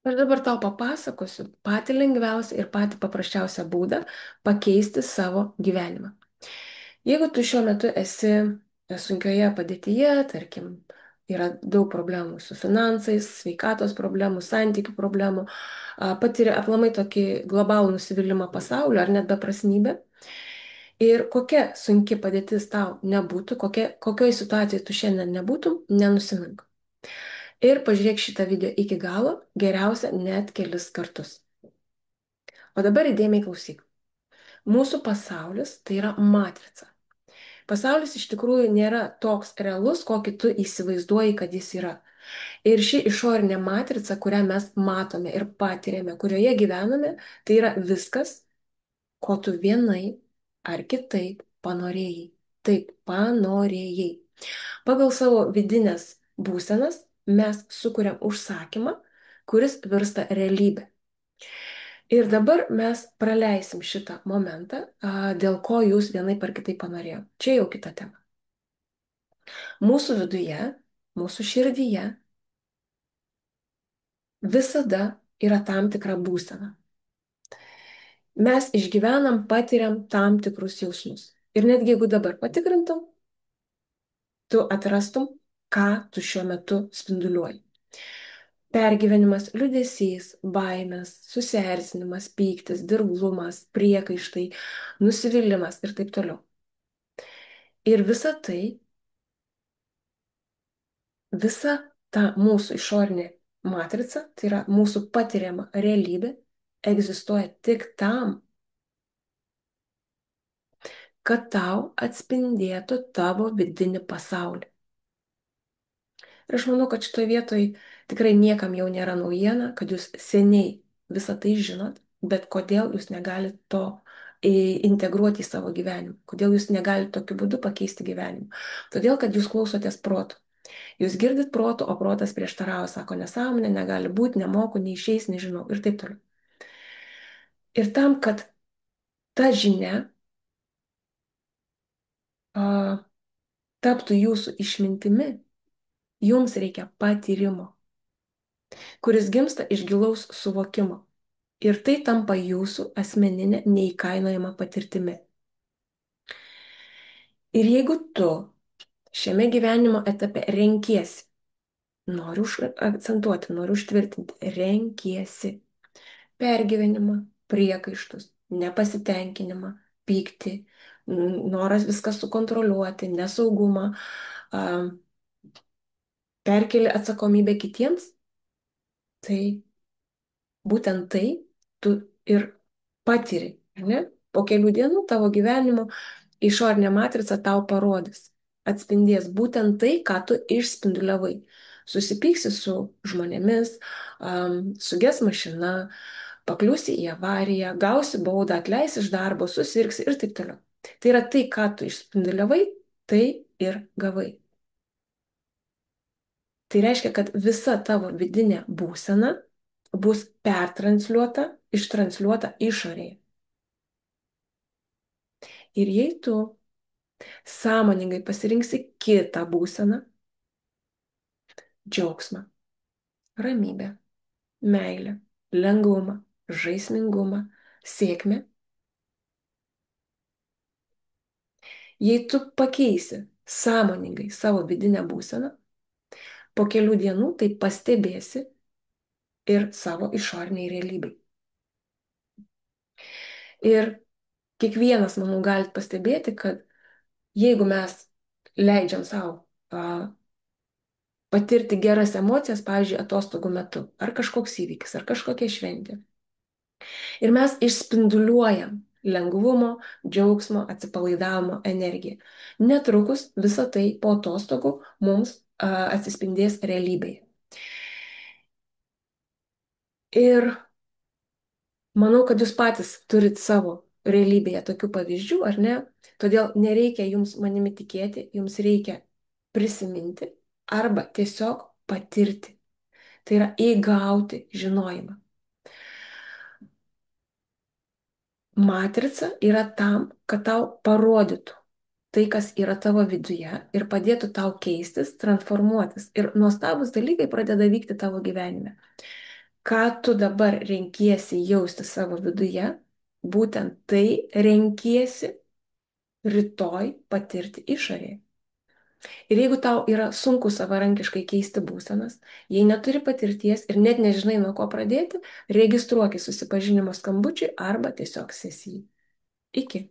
Aš dabar tau papasakosiu patį lengviausią ir patį paprasčiausią būdą pakeisti savo gyvenimą. Jeigu tu šiuo metu esi sunkioje padėtyje, tarkim, yra daug problemų su finansais, sveikatos problemų, santykių problemų, patiri aplamai tokį globalų nusivylimą pasaulio ar net beprasmybę. Ir kokia sunki padėtis tau nebūtų, kokioje situacijoje tu šiandien nebūtum, nenusimink. Ir pažiūrėk šitą video iki galo, geriausia net kelis kartus. O dabar įdėmiai klausyk. Mūsų pasaulis tai yra matrica. Pasaulis iš tikrųjų nėra toks realus, kokį tu įsivaizduoji, kad jis yra. Ir ši išorinė matrica, kurią mes matome ir patiriame, kurioje gyvename, tai yra viskas, ko tu vienai ar kitaip panorėjai. Taip, panorėjai. Pagal savo vidinės būsenas mes sukuriam užsakymą, kuris virsta realybė. Ir dabar mes praleisim šitą momentą, dėl ko jūs vienai par kitai panorėjo. Čia jau kita tema. Mūsų viduje, mūsų širdyje visada yra tam tikra būsena. Mes išgyvenam, patiriam tam tikrus jausmus. Ir netgi jeigu dabar patikrintum, tu atrastum, ką tu šiuo metu spinduliuoji. Pergyvenimas, liūdesys, baimės, susierzinimas, pyktis, dirglumas, priekaištai, nusivylimas ir taip toliau. Ir visa ta mūsų išorinė matrica, tai yra mūsų patiriama realybė, egzistuoja tik tam, kad tau atspindėtų tavo vidinį pasaulį. Ir aš manau, kad šitoje vietoje tikrai niekam jau nėra naujiena, kad jūs seniai visą tai žinot, bet kodėl jūs negalite to integruoti į savo gyvenimą, kodėl jūs negalite tokiu būdu pakeisti gyvenimą. Todėl, kad jūs klausotės proto. Jūs girdit proto, o protas prieštarauja, sako nesąmonė, negali būti, nemoku, neišeis, nežinau ir taip toliau. Ir tam, kad ta žinia a, taptų jūsų išmintimi, jums reikia patyrimo, kuris gimsta iš gilaus suvokimo. Ir tai tampa jūsų asmeninė neįkainojama patirtimi. Ir jeigu tu šiame gyvenimo etape renkiesi, noriu akcentuoti, noriu užtvirtinti, renkiesi pergyvenimą, priekaištus, nepasitenkinimą, pyktį, noras viską sukontroliuoti, nesaugumą, perkeli atsakomybę kitiems, tai būtent tai tu ir patiri, ar ne? Po kelių dienų tavo gyvenimo išorinė matrica tau parodys, atspindės būtent tai, ką tu išspinduliavai. Susipyksi su žmonėmis, suges mašina, pakliūsi į avariją, gausi baudą, atleisi iš darbo, susirgsi ir taip toliau. Tai yra tai, ką tu išspinduliavai, tai ir gavai. Tai reiškia, kad visa tavo vidinė būsena bus pertransliuota, ištransliuota išorėje. Ir jei tu sąmoningai pasirinksi kitą būseną, džiaugsmą, ramybę, meilę, lengvumą, žaismingumą, sėkmę, jei tu pakeisi sąmoningai savo vidinę būseną, po kelių dienų tai pastebėsi ir savo išoriniai realybei. Ir kiekvienas, manau, galit pastebėti, kad jeigu mes leidžiam savo patirti geras emocijas, pavyzdžiui, atostogų metu, ar kažkoks įvykis, ar kažkokia šventė. Ir mes išspinduliuojam lengvumo, džiaugsmo, atsipalaidavimo energiją. Netrukus visa tai po atostogų mums atsispindės realybėje. Ir manau, kad jūs patys turit savo realybėje tokių pavyzdžių, ar ne? Todėl nereikia jums manimi tikėti, jums reikia prisiminti arba tiesiog patirti. Tai yra įgauti žinojimą. Matrica yra tam, kad tau parodytų tai, kas yra tavo viduje ir padėtų tau keistis, transformuotis. Ir nuostabus dalykai pradeda vykti tavo gyvenime. ką tu dabar renkiesi jausti savo viduje, būtent tai renkiesi rytoj patirti išorėje. Ir jeigu tau yra sunku savarankiškai keisti būsenas, jei neturi patirties ir net nežinai, nuo ko pradėti, registruok į susipažinimo skambučiui arba tiesiog sesijai. Iki.